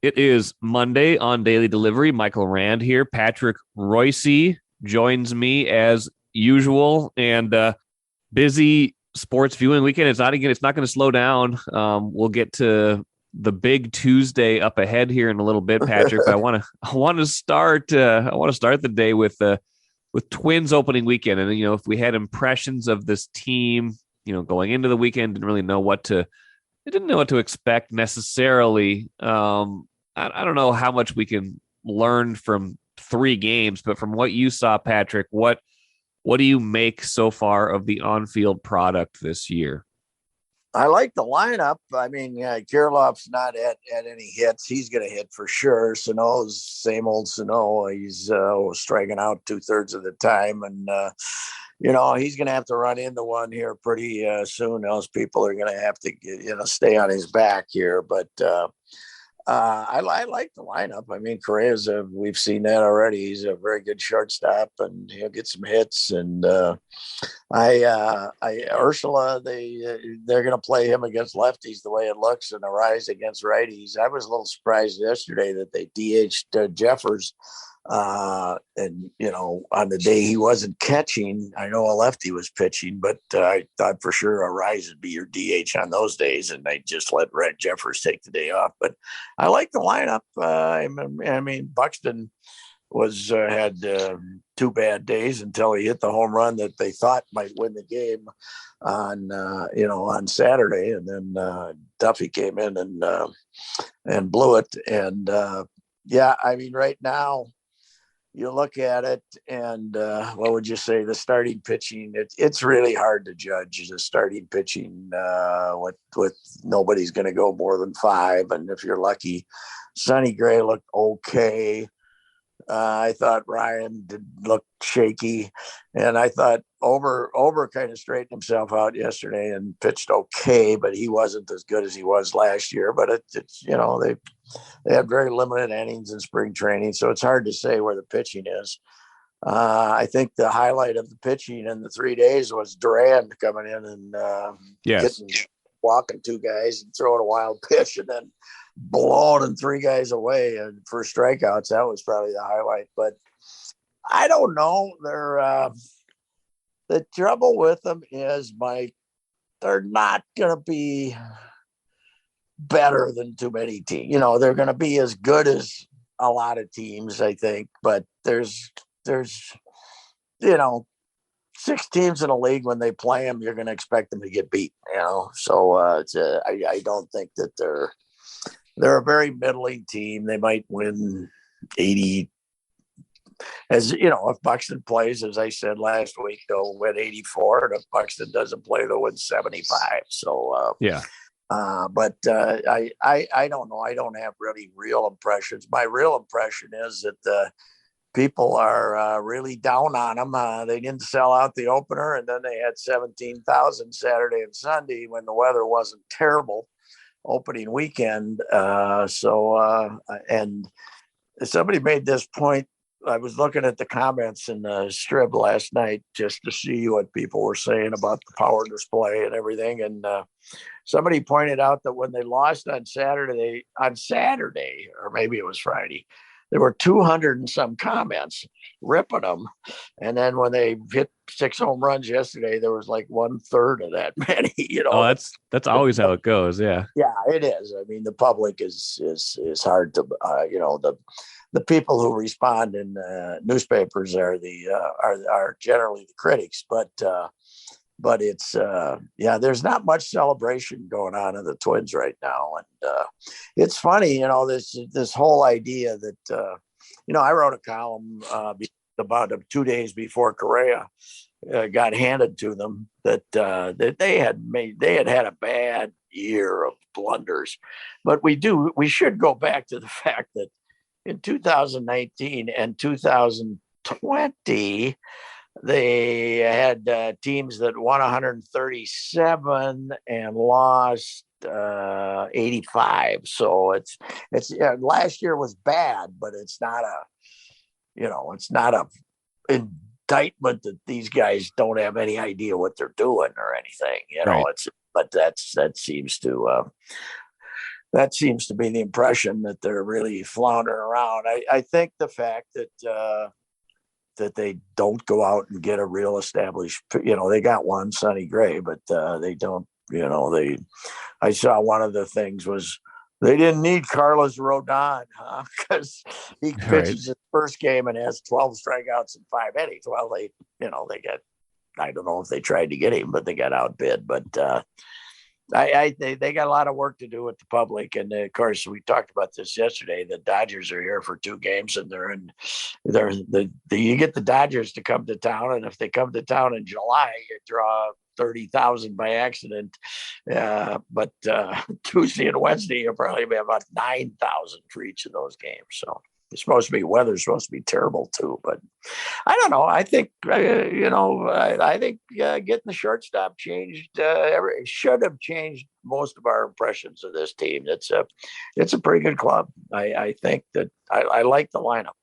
It is Monday on Daily Delivery. Michael Rand here. Patrick Reusse joins me as usual, and busy sports viewing weekend. It's not going to slow down. We'll get to the big Tuesday up ahead here in a little bit, Patrick. But I want to start the day with Twins opening weekend, and if we had impressions of this team, going into the weekend, didn't know what to expect necessarily. I don't know how much we can learn from 3 games, but from what you saw, Patrick, what do you make so far of the on-field product this year? I like the lineup. I mean, Kirillov's not at any hits. He's going to hit for sure. Sano's same old Sano. He's striking out 2/3 of the time. And, he's going to have to run into one here pretty soon. Those people are going to have to, stay on his back here. But I like the lineup. I mean, Correa's we've seen that already. He's a very good shortstop, and he'll get some hits. And Ursula, they're going to play him against lefties the way it looks, and Arise against righties. I was a little surprised yesterday that they DH'd Jeffers. And on the day he wasn't catching, I know a lefty was pitching, but I thought for sure Arise would be your DH on those days, and they just let Red Jeffers take the day off. But I like the lineup. I mean, Buxton had 2 bad days until he hit the home run that they thought might win the game on Saturday, and then Duffy came in and blew it. And I mean, right now, you look at it, and what would you say? The starting pitching, it's really hard to judge the starting pitching with nobody's going to go more than 5. And if you're lucky, Sonny Gray looked okay. I thought Ryan did look shaky, and I thought Ober kind of straightened himself out yesterday and pitched okay, but he wasn't as good as he was last year. But it's they had very limited innings in spring training, so it's hard to say where the pitching is. I think the highlight of the pitching in the 3 days was Durand coming in and walking 2 guys and throwing a wild pitch, and then blowing 3 guys away and for strikeouts. That was probably the highlight. But I don't know. The trouble with them is, Mike, they're not going to be better than too many teams. They're going to be as good as a lot of teams, I think. But there's 6 teams in a league. When they play them, you're going to expect them to get beat. So I don't think that they're a very middling team. They might win 80. As if Buxton plays, as I said last week, they'll win 84. And if Buxton doesn't play, they'll win 75. So but I don't know. I don't have really real impressions. My real impression is that people are really down on them. They didn't sell out the opener, and then they had 17,000 Saturday and Sunday when the weather wasn't terrible opening weekend. And somebody made this point. I was looking at the comments in the Strib last night just to see what people were saying about the power display and everything. And somebody pointed out that when they lost on Saturday, or maybe it was Friday, there were 200 and some comments ripping them. And then when they hit 6 home runs yesterday, there was like 1/3 of that many, Oh, that's always how it goes. Yeah. Yeah, it is. I mean, the public is hard to, the people who respond in newspapers are generally the critics, but it's there's not much celebration going on in the Twins right now. And it's funny, this whole idea that, I wrote a column about 2 days before Correa got handed to them that they had a bad year of blunders. But we should go back to the fact that in 2019 and 2020, they had teams that won 137 and lost 85. So it's last year was bad, but it's not a indictment that these guys don't have any idea what they're doing or anything. Right. That seems to that seems to be the impression that they're really floundering around. I think the fact that they don't go out and get a real established, they got one, Sonny Gray, but they don't, I saw one of the things was they didn't need Carlos Rodon, because he pitches his first game and has 12 strikeouts in 5 innings. Well, they got, I don't know if they tried to get him, but they got outbid. But they got a lot of work to do with the public. And of course, we talked about this yesterday. The Dodgers are here for 2 games, and you get the Dodgers to come to town. And if they come to town in July, you draw 30,000 by accident. But Tuesday and Wednesday, you'll probably be about 9,000 for each of those games. So it's supposed to be, weather's supposed to be terrible too, but I don't know. I think, I think getting the shortstop changed, should have changed most of our impressions of this team. It's a pretty good club. I think that I like the lineup.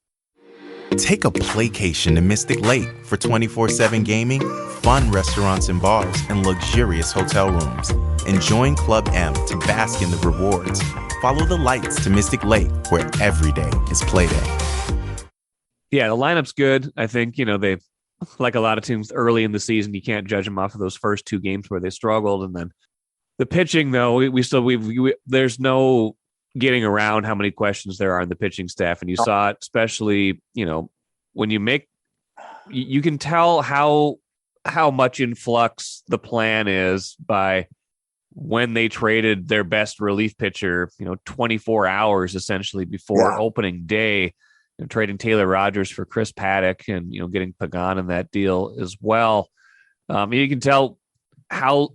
Take a playcation to Mystic Lake for 24/7 gaming, fun restaurants and bars, and luxurious hotel rooms. And join Club M to bask in the rewards. Follow the lights to Mystic Lake, where every day is play day. Yeah, the lineup's good. I think, they, like a lot of teams early in the season, you can't judge them off of those first 2 games where they struggled. And then the pitching, though, there's no getting around how many questions there are in the pitching staff. And you saw it, especially, when you can tell how much in flux the plan is by when they traded their best relief pitcher, 24 hours essentially before opening day, trading Taylor Rogers for Chris Paddock and, getting Pagan in that deal as well. You can tell how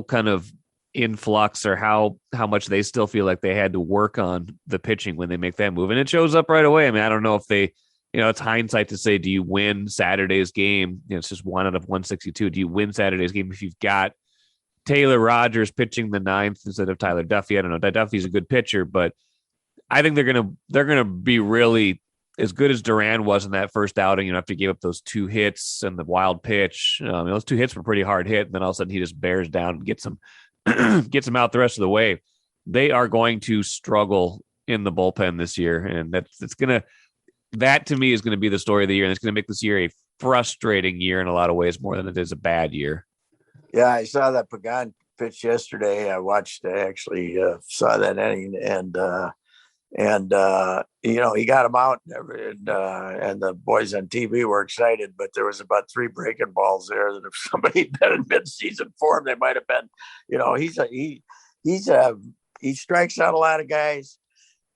kind of in flux or how much they still feel like they had to work on the pitching when they make that move. And it shows up right away. I mean, I don't know if they, it's hindsight to say, do you win Saturday's game? It's just 1 out of 162. Do you win Saturday's game if you've got Taylor Rogers pitching the 9th instead of Tyler Duffy? I don't know. Duffy's a good pitcher, but I think they're gonna be really as good as Duran was in that first outing. After he gave up those 2 hits and the wild pitch, those 2 hits were pretty hard hit, and then all of a sudden he just bears down and gets him out the rest of the way. They are going to struggle in the bullpen this year, and that to me is going to be the story of the year, and it's going to make this year a frustrating year in a lot of ways more than it is a bad year. Yeah, I saw that Pagan pitch yesterday. I actually saw that inning, and he got him out, and the boys on TV were excited, but there was about 3 breaking balls there that if somebody had been in mid-season form, they might have been, he strikes out a lot of guys.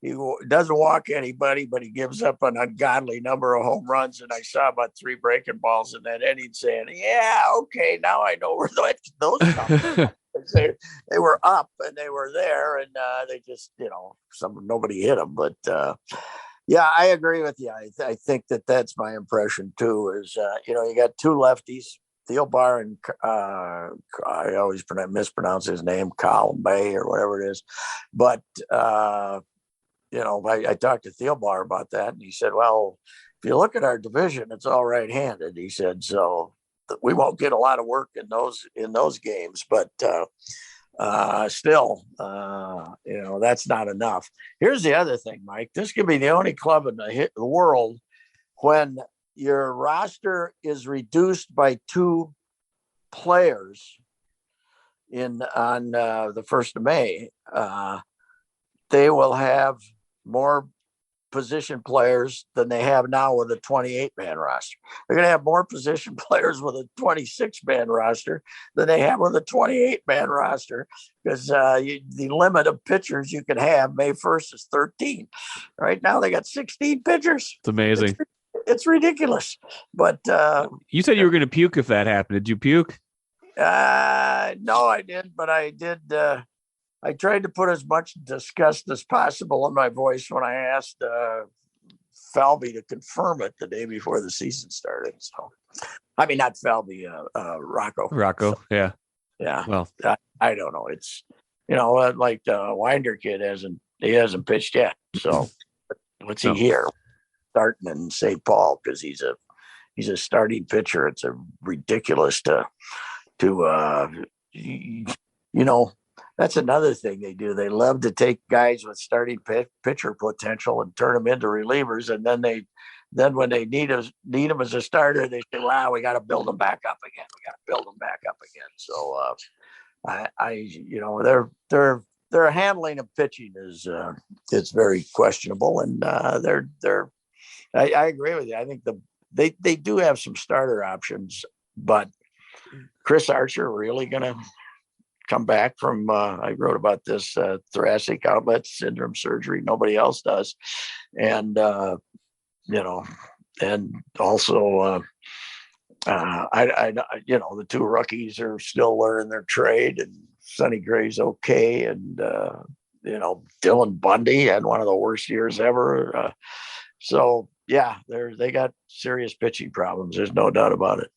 He doesn't walk anybody, but he gives up an ungodly number of home runs. And I saw about 3 breaking balls in that inning saying, yeah, okay, now I know where those come from. They were up and they were there, and they just, nobody hit them. But yeah, I agree with you. I think that's my impression too. Is you got 2 lefties, Thielbar and I always mispronounce his name, Colin Bay or whatever it is. But I talked to Thielbar about that, and he said, "Well, if you look at our division, it's all right-handed." He said, "So we won't get a lot of work in those games, but still, that's not enough." Here's the other thing, Mike. This could be the only club in the world when your roster is reduced by 2 players on the 1st of May. They will have more position players than they have now with a 28-man roster. They're going to have more position players with a 26-man roster than they have with a 28-man roster, because the limit of pitchers you can have May 1st is 13. Right now they got 16 pitchers. It's amazing. It's ridiculous. But you said you were going to puke if that happened. Did you puke? No, I didn't, but I did. I tried to put as much disgust as possible in my voice when I asked Falvey to confirm it the day before the season started. So, I mean, not Falvey, Rocco. Rocco, yeah. Yeah. Well, I don't know. It's, like the Winder kid hasn't pitched yet. So what's he here? Starting in St. Paul because he's a starting pitcher. It's a ridiculous to that's another thing they do. They love to take guys with starting pitcher potential and turn them into relievers, and then when they need them as a starter, they say, "Wow, we got to build them back up again. We got to build them back up again." So, their handling of pitching is very questionable, and I agree with you. I think they do have some starter options, but Chris Archer really going to come back from, I wrote about this thoracic outlet syndrome surgery. Nobody else does. And, and also, the two rookies are still learning their trade, and Sonny Gray's okay. And, Dylan Bundy had one of the worst years ever. So yeah, they got serious pitching problems. There's no doubt about it.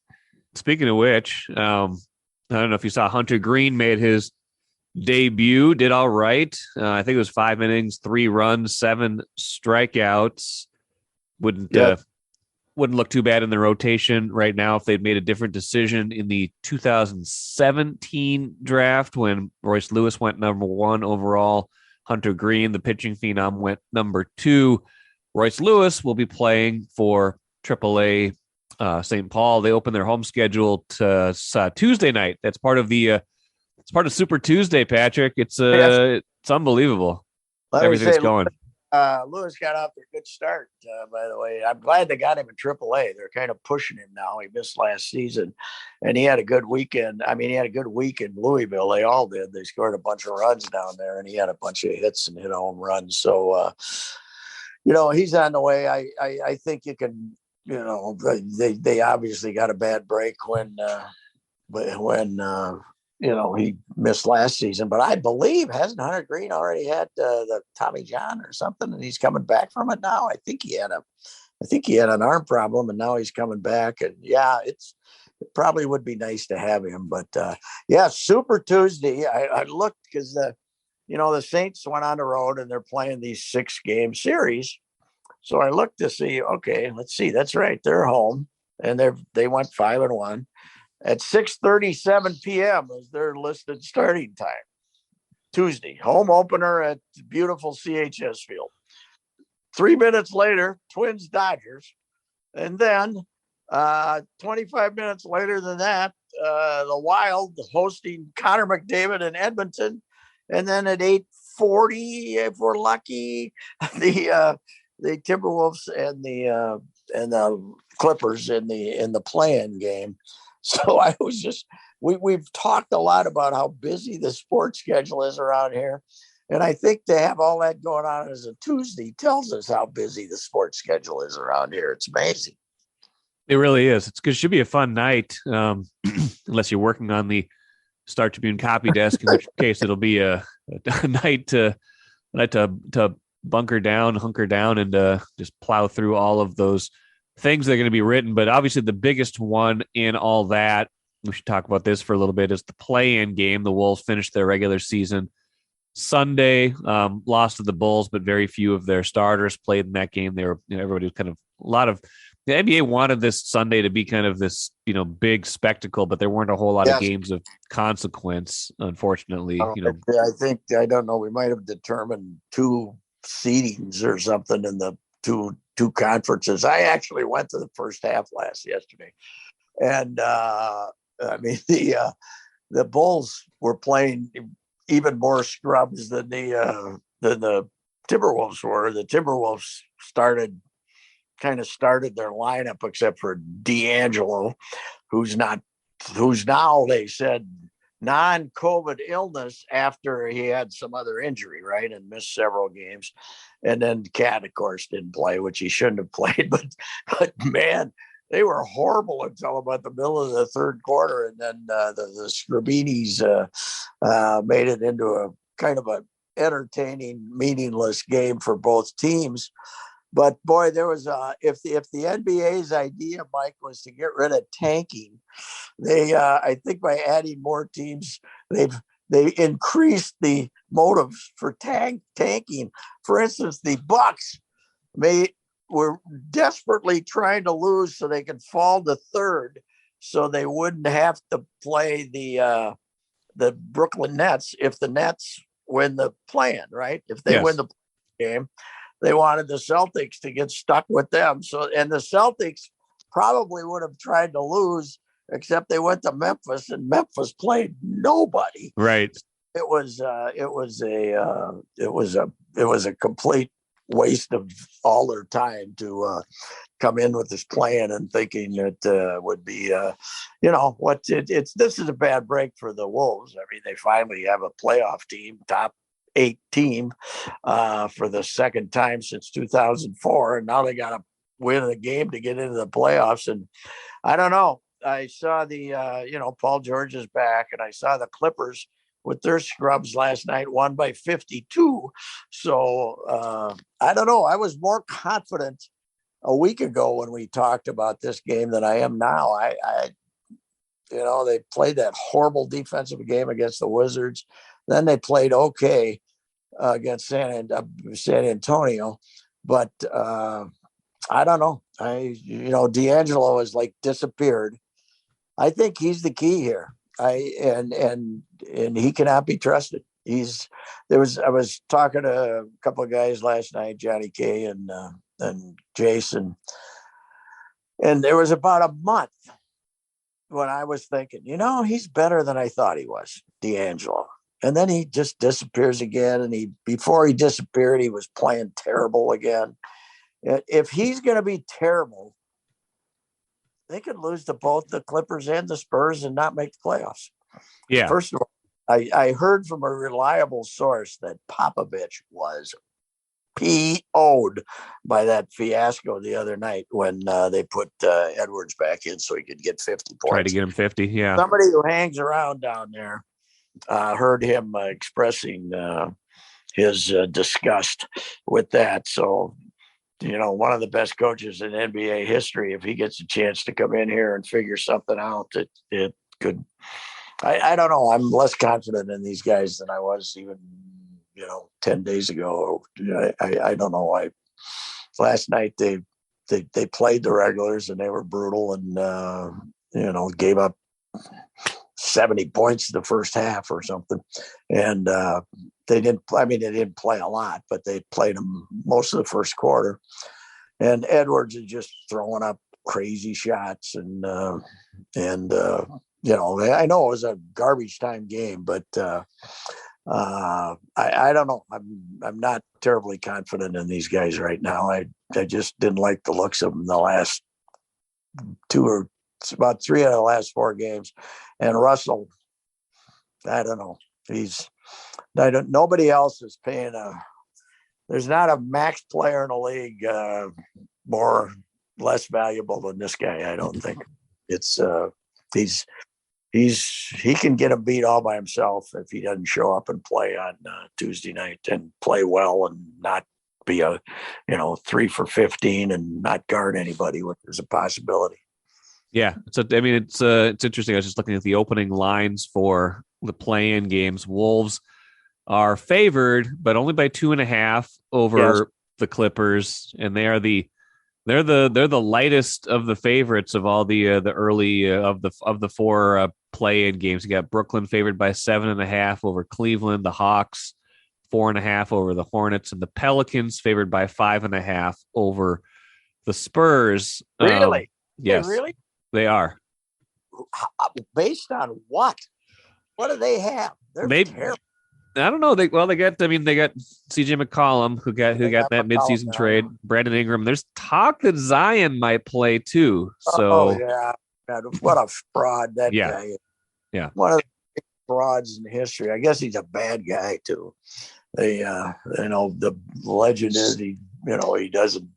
Speaking of which, I don't know if you saw Hunter Green made his debut, did all right. I think it was 5 innings, 3 runs, 7 strikeouts. Wouldn't look too bad in the rotation right now if they'd made a different decision in the 2017 draft when Royce Lewis went number 1 overall. Hunter Green, the pitching phenom, went number 2. Royce Lewis will be playing for AAA St. Paul. They open their home schedule to Tuesday night. That's part of Super Tuesday, Patrick. It's unbelievable. Everything's going. Lewis got off to a good start, by the way. I'm glad they got him in AAA. They're kind of pushing him now. He missed last season, and he had a good weekend. I mean, he had a good week in Louisville. They all did. They scored a bunch of runs down there, and he had a bunch of hits and hit home runs. So, he's on the way. I think you can, they obviously got a bad break when he missed last season, but I believe hasn't Hunter Green already had the Tommy John or something, and he's coming back from it now. I think he had an arm problem, and now he's coming back. And yeah, it probably would be nice to have him, but Super Tuesday. I looked because the Saints went on the road and they're playing these 6-game series. So I looked to see, okay, let's see. That's right. They're home and they went 5-1 at 6:37 p.m. is their listed starting time. Tuesday, home opener at beautiful CHS Field. 3 minutes later, Twins Dodgers. And then 25 minutes later than that, the Wild hosting Connor McDavid in Edmonton. And then at 8:40, if we're lucky, the Timberwolves and the Clippers in the play-in game. So I was just, we've talked a lot about how busy the sports schedule is around here. And I think to have all that going on as a Tuesday tells us how busy the sports schedule is around here. It's amazing. It really is. It should be a fun night, unless you're working on the Star Tribune copy desk, in which case it'll be a night to hunker down, and just plow through all of those things that are going to be written. But obviously the biggest one in all that, we should talk about this for a little bit, is the play-in game. The Wolves finished their regular season Sunday, lost to the Bulls, but very few of their starters played in that game. They were, everybody was kind of, the NBA wanted this Sunday to be kind of this, big spectacle, but there weren't a whole lot of games of consequence, unfortunately. I don't know. We might have determined 2 seedings or something in the two conferences. I actually went to the first half yesterday, and the Bulls were playing even more scrubs than the Timberwolves were. The Timberwolves started their lineup, except for D'Angelo, who's now, they said, non-COVID illness after he had some other injury, right, and missed several games. And then Cat, of course, didn't play, which he shouldn't have played. But man, they were horrible until about the middle of the third quarter, and then the Scribinis made it into a kind of a entertaining, meaningless game for both teams. But boy, there was if the NBA's idea, Mike, was to get rid of tanking, they I think by adding more teams, they increased the motives for tanking. For instance, the Bucks were desperately trying to lose so they could fall to third, so they wouldn't have to play the the Brooklyn Nets if the Nets win the play-in, right? If they win the game, they wanted the Celtics to get stuck with them. So, and the Celtics probably would have tried to lose, except they went to Memphis, and Memphis played nobody. Right. It was a complete waste of all their time to come in with this plan and thinking that would be, this is a bad break for the Wolves. I mean, they finally have a playoff team, top 8 team for the second time since 2004. And now they got to win the game to get into the playoffs. And I don't know. I saw Paul George is back, and I saw the Clippers with their scrubs last night, won by 52. So I don't know. I was more confident a week ago when we talked about this game than I am now. They played that horrible defensive game against the Wizards. Then they played okay against San Antonio, but I don't know. D'Angelo has disappeared. I think he's the key here. And he cannot be trusted. I was talking to a couple of guys last night, Johnny K and Jason, and there was about a month when I was thinking, he's better than I thought he was, D'Angelo. And then he just disappears again. And before he disappeared, he was playing terrible again. If he's going to be terrible, they could lose to both the Clippers and the Spurs and not make the playoffs. Yeah. First of all, I heard from a reliable source that Popovich was PO'd by that fiasco the other night when they put Edwards back in so he could get 50 points. Try to get him 50, yeah. Somebody who hangs around down there heard him expressing his disgust with that. So, one of the best coaches in NBA history, if he gets a chance to come in here and figure something out, it could. I don't know. I'm less confident in these guys than I was even, 10 days ago. I don't know. Last night they played the regulars and they were brutal and, gave up 70 points in the first half or something. And they didn't play a lot, but they played them most of the first quarter. And Edwards is just throwing up crazy shots. And I know it was a garbage time game, but I don't know. I'm not terribly confident in these guys right now. I just didn't like the looks of them the last about 3 out of the last 4 games. And Russell, I don't know. Nobody else is paying there's not a max player in the league less valuable than this guy. I don't think it's he can get a beat all by himself if he doesn't show up and play on Tuesday night and play well and not be a 3 for 15 and not guard anybody, which is a possibility. Yeah. So, it's interesting. I was just looking at the opening lines for the play-in games. Wolves are favored, but only by 2.5 over the Clippers. And they're the lightest of the favorites of all the early of the 4 play-in games. You got Brooklyn favored by 7.5 over Cleveland, the Hawks 4.5 over the Hornets, and the Pelicans favored by 5.5 over the Spurs. Really? Yes. Really? They are. Based on what? What do they have? They're terrible. I don't know. They got CJ McCollum who got that midseason trade. Brandon Ingram. There's talk that Zion might play too. So yeah. God, what a fraud that guy is. Yeah. One of the frauds in history. I guess he's a bad guy too. The legend is he doesn't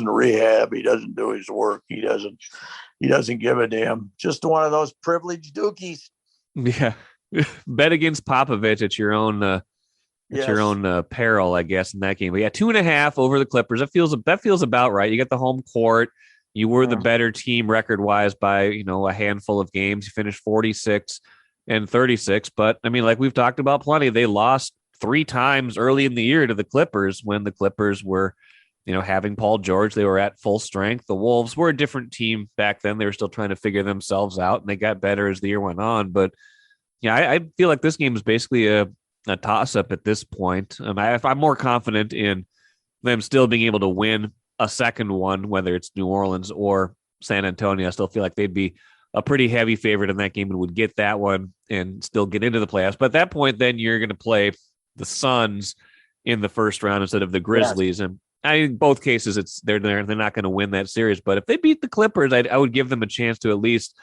rehab. He doesn't do his work. He doesn't give a damn. Just one of those privileged dookies. Yeah. Bet against Popovich at your own peril, I guess, in that game. But 2.5 over the Clippers. That feels about right. You got the home court. You were the better team record-wise by a handful of games. You finished 46 and 36. But like we've talked about plenty, they lost 3 times early in the year to the Clippers when the Clippers were having Paul George. They were at full strength. The Wolves were a different team back then. They were still trying to figure themselves out, and they got better as the year went on. But Yeah, I feel like this game is basically a toss-up at this point. I'm more confident in them still being able to win a second one, whether it's New Orleans or San Antonio. I still feel like they'd be a pretty heavy favorite in that game and would get that one and still get into the playoffs. But at that point, then you're going to play the Suns in the first round instead of the Grizzlies. Yes. And in both cases, they're not going to win that series. But if they beat the Clippers, I would give them a chance to at least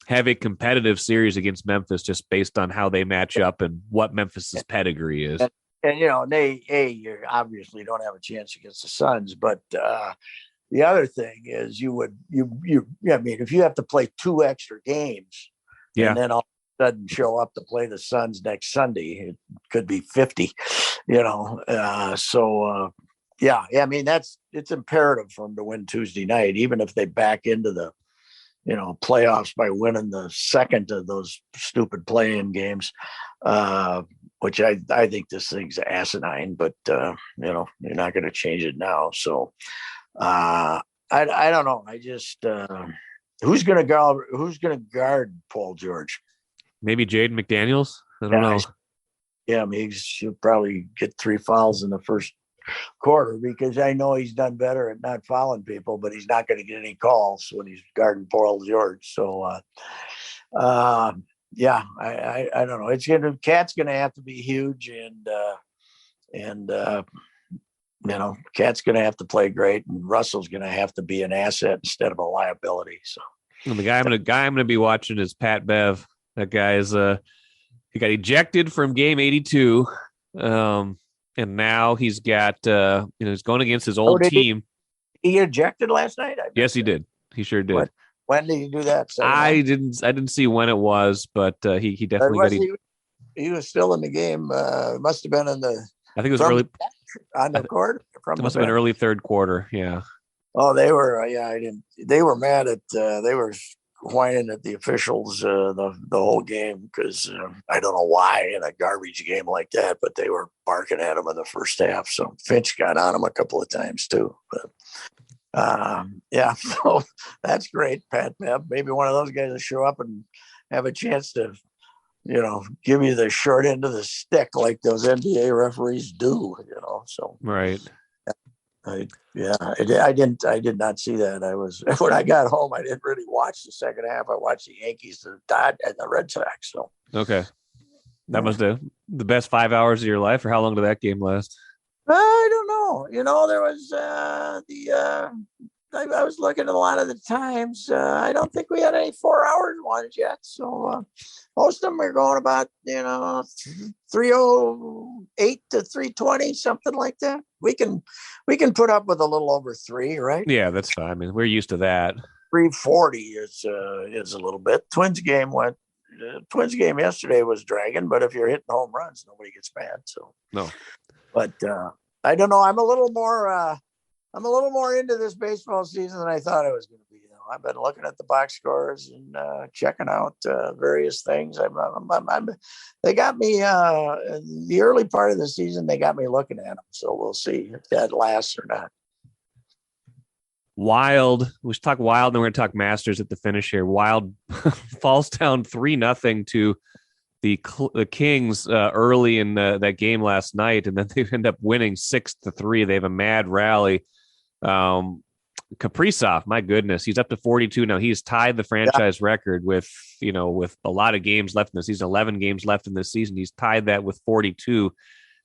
have a competitive series against Memphis, just based on how they match up and what Memphis's pedigree is. And you obviously don't have a chance against the Suns, but the other thing is if you have to play 2 extra games, and then all of a sudden show up to play the Suns next Sunday, it could be 50, it's imperative for them to win Tuesday night, even if they back into the playoffs by winning the second of those stupid play-in games, which I think this thing's asinine, but you're not going to change it now. So I don't know. I just who's going to guard Paul George? Maybe Jaden McDaniels. I don't know. Yeah, he'll probably get 3 fouls in the first quarter, because I know he's done better at not fouling people, but he's not going to get any calls when he's guarding Paul George. So, I don't know. Cat's going to have to be huge, and Cat's going to have to play great, and Russell's going to have to be an asset instead of a liability. So, and the guy I'm going to be watching is Pat Bev. That guy is he got ejected from game 82. And now he's got, he's going against his old team. He ejected last night? Yes, he did. He sure did. When did he do that? I didn't see when it was, but he definitely he was still in the game. Must have been in the. I think it was early on the court. It must have been early third quarter. Yeah. Oh, they were. They were mad at. They were whining at the officials the whole game, because I don't know why in a garbage game like that, but they were barking at him in the first half. So Finch got on him a couple of times too. But so that's great, Pat Bev. Maybe one of those guys will show up and have a chance to, give you the short end of the stick like those NBA referees do. So right. I did not see that. When I got home, I didn't really watch the second half. I watched the Yankees, the Red Sox. So okay, that must have the best 5 hours of your life. Or how long did that game last? I don't know. There was I was looking at a lot of the times. I don't think we had any 4-hour ones yet. So most of them are going about 308 to 320, something like that. We can put up with a little over 3, right? Yeah, that's fine. I mean, we're used to that. 340 is a little bit. Twins game yesterday was dragging, but if you're hitting home runs, nobody gets mad. So no. But I don't know. I'm a little more into this baseball season than I thought I was going to be. I've been looking at the box scores and checking out various things. They got me in the early part of the season. They got me looking at them, so we'll see if that lasts or not. Wild. We should talk Wild, and we're going to talk Masters at the finish here. Wild falls down 3-0 to the Kings early in that game last night, and then they end up winning 6-3. They have a mad rally. Kaprizov, my goodness, he's up to 42 now. He's tied the franchise record with a lot of games left in the season, 11 games left in this season. He's tied that with 42.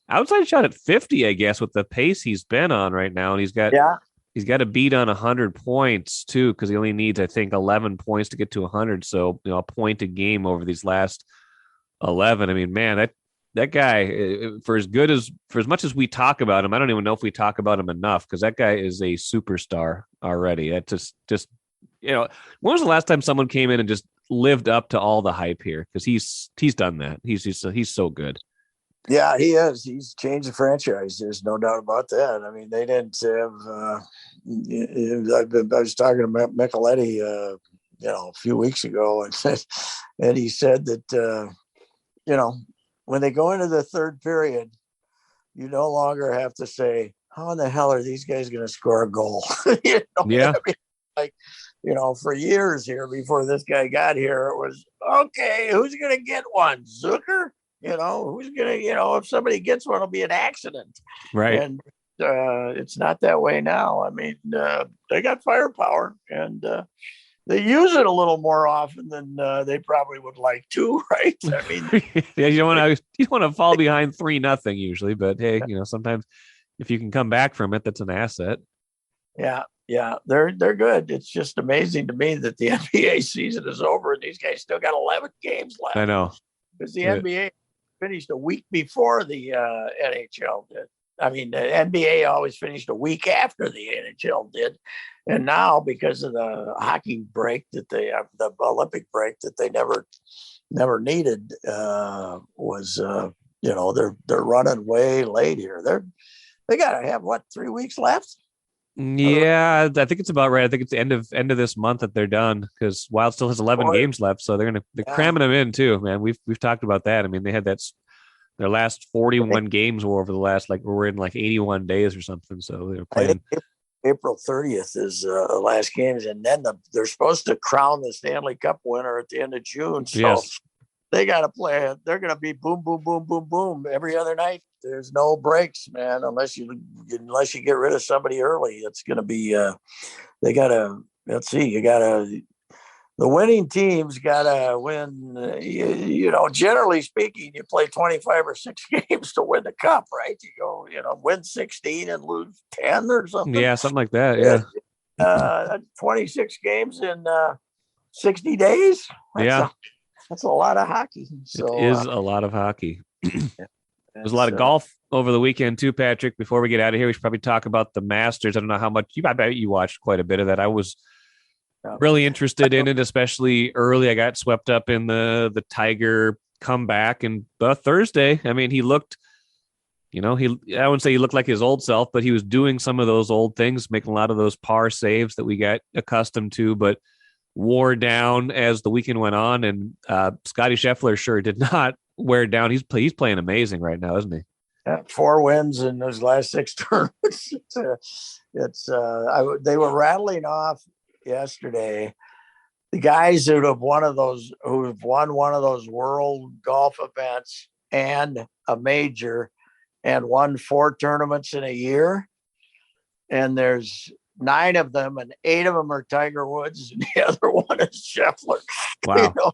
Outside shot at 50, I guess, with the pace he's been on right now, and he's got to beat on 100 points too, because he only needs, I think, 11 points to get to 100. So a point a game over these last 11. I mean, man, that guy, for as much as we talk about him, I don't even know if we talk about him enough, because that guy is a superstar already. That just when was the last time someone came in and just lived up to all the hype here? Because he's done that. He's so good. Yeah, he is. He's changed the franchise. There's no doubt about that. I mean, they didn't have. I was talking to Micheletti, a few weeks ago, and he said that when they go into the third period, you no longer have to say, how in the hell are these guys going to score a goal? Yeah. I mean, for years here before this guy got here, it was okay. Who's going to get one? Zucker? Who's going to, if somebody gets one, it'll be an accident. Right. And it's not that way now. I mean, they got firepower and they use it a little more often than they probably would like to, right? I mean, yeah, you don't want to fall behind 3-0 usually, but hey, sometimes if you can come back from it, that's an asset. Yeah, they're good. It's just amazing to me that the NBA season is over and these guys still got 11 games left. I know, because the NBA finished a week before the NHL did. I mean, the NBA always finished a week after the NHL did. And now, because of the hockey break that they have, the Olympic break that they never needed, they're running way late here. They got to have 3 weeks left. Yeah, I think it's about right. I think it's the end of this month that they're done because Wild still has 11 games left, so they're cramming them in too. Man, we've talked about that. I mean, they had their last 41 games were over the last we're in 81 days or something. So they were playing. April 30th is the last games, and then they're supposed to crown the Stanley Cup winner at the end of June. So yes. They got to play. They're going to be boom, boom, boom, boom, boom every other night. There's no breaks, man, unless you get rid of somebody early. It's going to be. They got to. Let's see. You got to. The winning teams got to win. Generally speaking, you play 25 or 6 games to win the cup, right? You go, win 16 and lose 10 or something. Yeah, something like that. Yeah. 26 games in 60 days. That's a lot of hockey. So it is a lot of hockey. There's a lot of golf over the weekend too, Patrick. Before we get out of here, we should probably talk about the Masters. I don't know how much I bet you watched quite a bit of that. I was really interested in it, especially early. I got swept up in the Tiger comeback and Thursday. I mean, he looked, I wouldn't say he looked like his old self, but he was doing some of those old things, making a lot of those par saves that we got accustomed to, but wore down as the weekend went on. And Scotty Scheffler sure did not wear down. He's playing amazing right now, isn't he? 4 wins in those last 6 tournaments. They were rattling off yesterday the guys who've won one of those world golf events and a major and won 4 tournaments in a year. And there's 9 of them, and 8 of them are Tiger Woods, and the other one is Scheffler. Wow.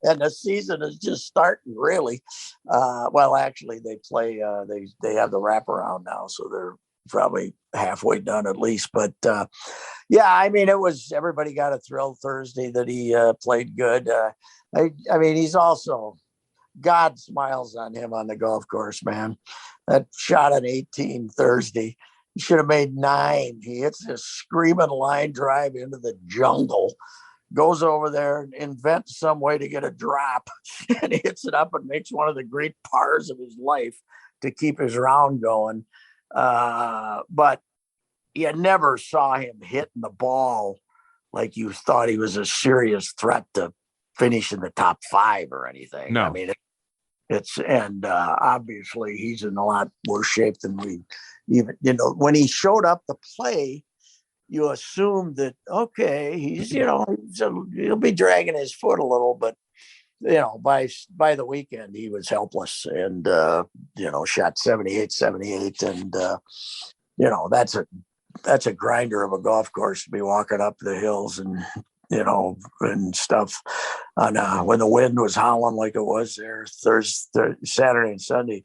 And the season is just starting, really. Actually, they play. They have the wraparound now, so they're probably halfway done at least. But I mean, everybody got a thrill Thursday that he played good. I mean, he's also, God smiles on him on the golf course, man. That shot at 18 Thursday. He should have made 9. He hits this screaming line drive into the jungle, goes over there and invents some way to get a drop and hits it up and makes one of the great pars of his life to keep his round going. But you never saw him hitting the ball like you thought he was a serious threat to finish in the top 5 or anything. No. I mean, obviously he's in a lot worse shape than we even, when he showed up to play, you assume that, okay, he'll be dragging his foot a little, but by the weekend he was helpless and, shot 78. And, that's a grinder of a golf course to be walking up the hills and, and stuff on, when the wind was howling like it was there Thursday, Saturday and Sunday.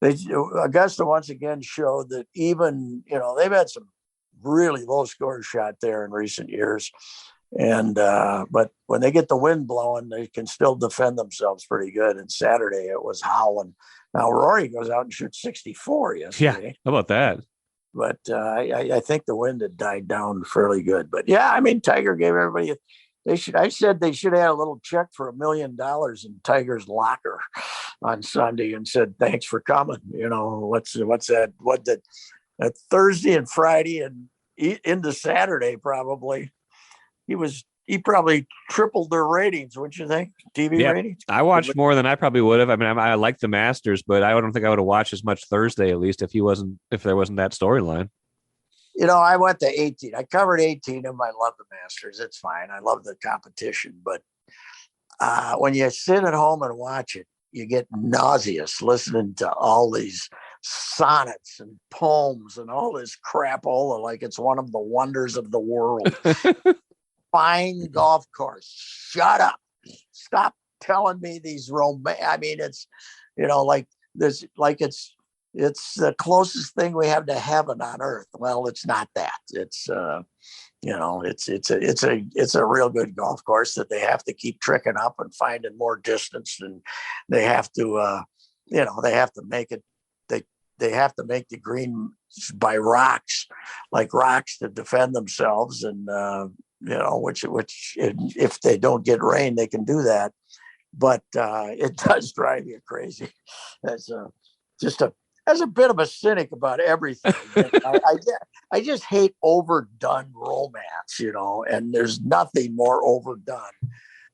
Augusta once again showed that even, they've had some really low score shot there in recent years. And, but when they get the wind blowing, they can still defend themselves pretty good. And Saturday it was howling. Now Rory goes out and shoots 64 yesterday. Yeah. How about that? But I think the wind had died down fairly good. But yeah, I mean, Tiger gave everybody, I said they should have a little check for $1 million in Tiger's locker on Sunday and said, thanks for coming. What's that? What did Thursday and Friday and into Saturday, probably he probably tripled their ratings, wouldn't you think? TV ratings. I watched more than I probably would have. I mean, I like the Masters, but I don't think I would have watched as much Thursday, at least if there wasn't that storyline. I went to 18. I covered 18 of them. I love the Masters. It's fine. I love the competition. But when you sit at home and watch it, you get nauseous listening to all these sonnets and poems and all this crapola like it's one of the wonders of the world. Fine golf course. Shut up. Stop telling me these I mean, it's, like this, like it's the closest thing we have to heaven on earth. Well, it's not that. It's it's a real good golf course that they have to keep tricking up and finding more distance, and they have to they have to make it, they have to make the green by rocks to defend themselves, and which if they don't get rain, they can do that. But it does drive you crazy. As a bit of a cynic about everything. I just hate overdone romance, and there's nothing more overdone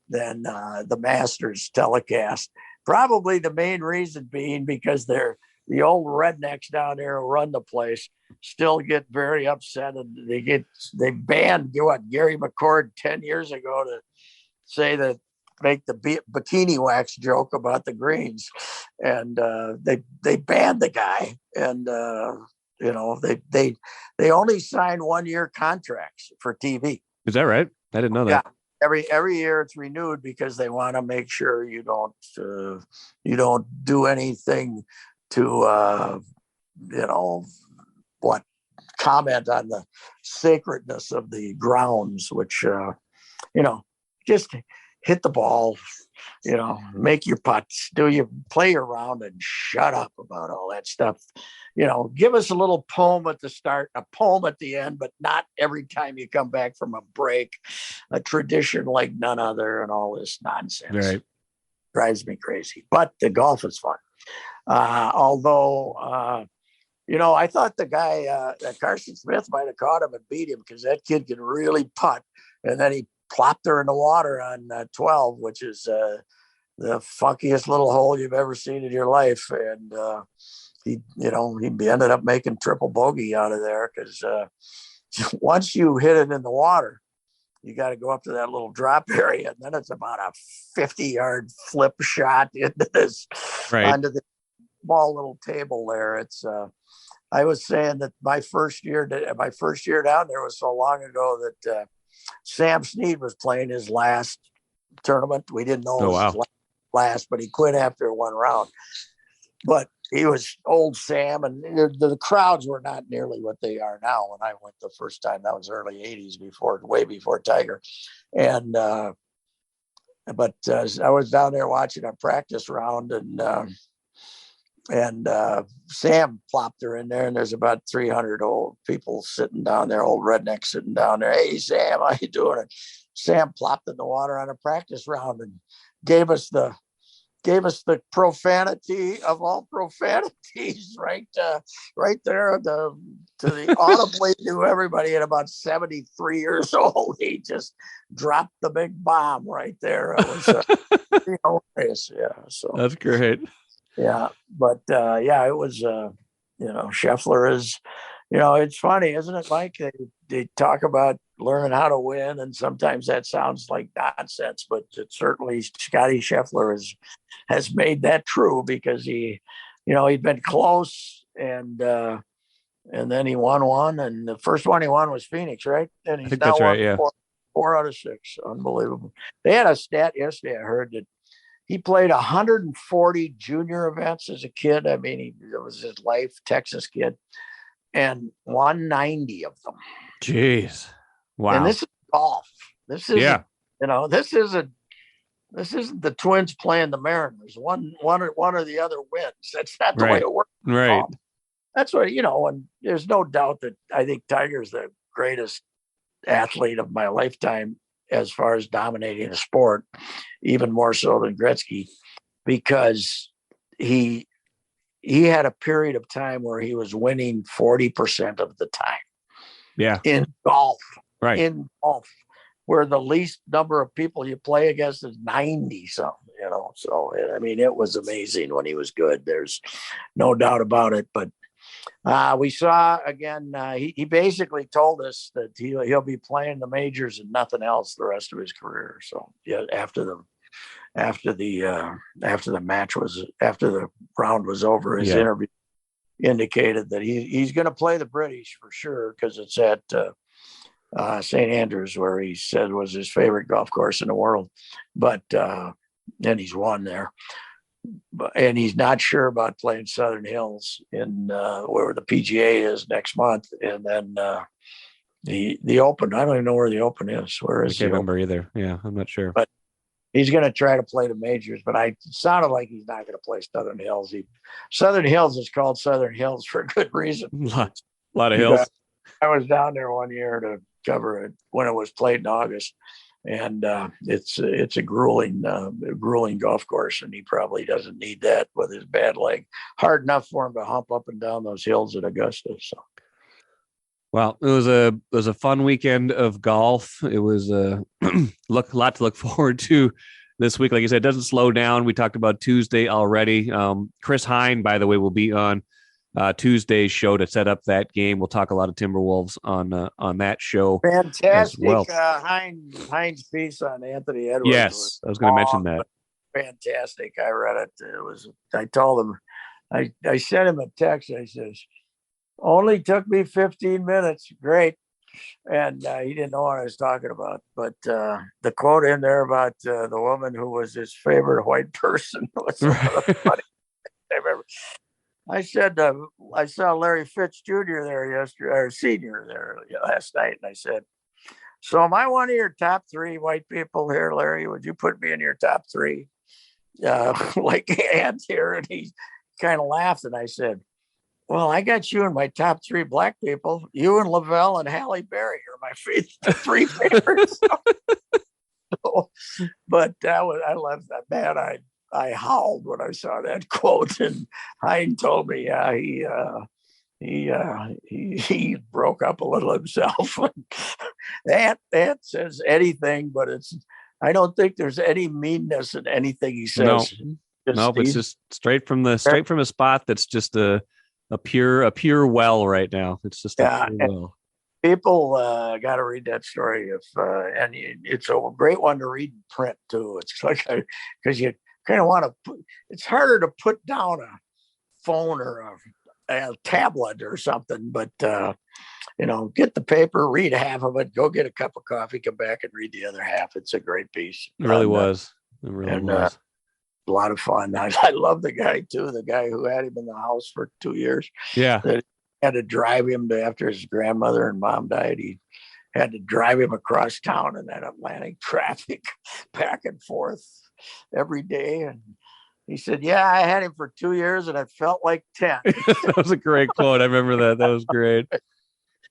than the Masters telecast. Probably the main reason being because they're the old rednecks down there who run the place still get very upset, and they banned Gary McCord 10 years ago to say that, make the bikini wax joke about the greens, and they banned the guy, and they only sign 1-year contracts for TV. Is that right? I didn't know that. Yeah, every year it's renewed because they want to make sure you don't do anything to comment on the sacredness of the grounds, which just hit the ball, make your putts, play around, and shut up about all that stuff. Give us a little poem at the start, a poem at the end, but not every time you come back from a break, a tradition like none other, and all this nonsense. Right. Drives me crazy. But the golf is fun. Although, I thought the guy, Carson Smith, might have caught him and beat him because that kid can really putt. And then he plopped her in the water on 12, which is the funkiest little hole you've ever seen in your life. And he ended up making triple bogey out of there because once you hit it in the water, you got to go up to that little drop area, and then it's about a 50-yard flip shot into this, onto the small little table there. It's I was saying that my first year down there was so long ago that Sam Snead was playing his last tournament. We didn't know it was his last, but he quit after one round. But he was old Sam, and the crowds were not nearly what they are now. When I went the first time, that was early 80s, way before Tiger. And but I was down there watching a practice round, and Sam plopped her in there, and there's about 300 old people sitting down there, old rednecks sitting down there. Hey, Sam, how you doing? And Sam plopped in the water on a practice round and gave us the profanity of all profanities, right there to the audibly to everybody. At about 73 years old, he just dropped the big bomb right there. It was hilarious. Yeah, so that's great. Yeah, but it was Scheffler is, it's funny, isn't it, Mike? They talk about learning how to win, and sometimes that sounds like nonsense, but it certainly Scotty Scheffler has made that true, because he'd been close, and then he won one, and the first one he won was Phoenix, right? And he's now won yeah. 4 out of 6. Unbelievable. They had a stat yesterday, I heard, that he played 140 junior events as a kid. I mean, it was his life, Texas kid, and won 90 of them. Jeez. Wow. And this is golf. This is, this isn't the Twins playing the Mariners. One or the other wins. That's not the way it works. Right. That's what, and there's no doubt that I think Tiger's the greatest athlete of my lifetime as far as dominating a sport, even more so than Gretzky, because he had a period of time where he was winning 40% of the time. Yeah. In golf. Right. In golf, where the least number of people you play against is 90 something, So, I mean, it was amazing when he was good. There's no doubt about it. But We saw again. He basically told us that he'll be playing the majors and nothing else the rest of his career. So yeah, after the round was over, his interview indicated that he's going to play the British for sure, because it's at St. Andrews, where he said was his favorite golf course in the world. But and he's won there. And he's not sure about playing Southern Hills in where the PGA is next month, and then the Open. I don't even know where the Open is. Where is? I can't remember either. Yeah, I'm not sure. But he's going to try to play the majors. But it sounded like he's not going to play Southern Hills. Southern Hills is called Southern Hills for a good reason. A lot of hills. I was down there one year to cover it when it was played in August. And it's a grueling golf course, and he probably doesn't need that with his bad leg. Hard enough for him to hump up and down those hills at Augusta. So, well, it was a fun weekend of golf. It was a lot to look forward to this week. Like you said, it doesn't slow down. We talked about Tuesday already. Chris Hine, by the way, will be on Tuesday's show to set up that game. We'll talk a lot of Timberwolves on that show. Fantastic, well. Hines piece on Anthony Edwards. Yes, I was going to mention that. Fantastic. I read it. I told him, I sent him a text. I says, only took me 15 minutes. Great. And he didn't know what I was talking about. But the quote in there about the woman who was his favorite white person was funny. I remember. I said, I saw Larry Fitz Jr. there yesterday, or senior there last night. And I said, so am I one of your top three white people here, Larry? Would you put me in your top three? Like ads here. And he kind of laughed. And I said, well, I got you in my top three black people. You and Lavelle and Halle Berry are my three favorites. But I love that, man. I howled when I saw that quote, and Hein told me, he broke up a little himself. that says anything, but I don't think there's any meanness in anything he says. No, it's just straight from the spot. That's just a pure well right now. It's just a pure well. People got to read that story and it's a great one to read in print too. It's like because you kind of want to it's harder to put down a phone or a tablet or something, but get the paper, read half of it, go get a cup of coffee, come back and read the other half. It's a great piece. It really was. It really was. A lot of fun. I love the guy too, the guy who had him in the house for 2 years. Yeah. That had to drive him after his grandmother and mom died. He had to drive him across town in that Atlantic traffic back and forth every day. And he said, yeah, I had him for 2 years and it felt like 10. That was a great quote. I remember that. That was great.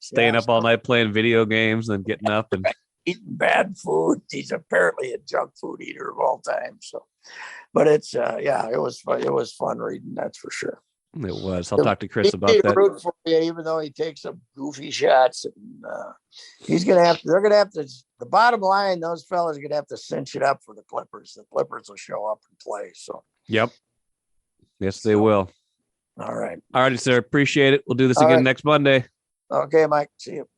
Staying up all night playing video games and getting up and eating bad food. He's apparently a junk food eater of all time. So, but it's, it was fun. It was fun reading. That's for sure. It was. I'll talk to Chris about that. Root for you, even though he takes some goofy shots, and they're gonna have to. The bottom line, those fellas are gonna have to cinch it up for the Clippers. The Clippers will show up and play. So. Yep. Yes, they will. All right. All righty, sir. Appreciate it. We'll do this again next Monday. Okay, Mike. See you.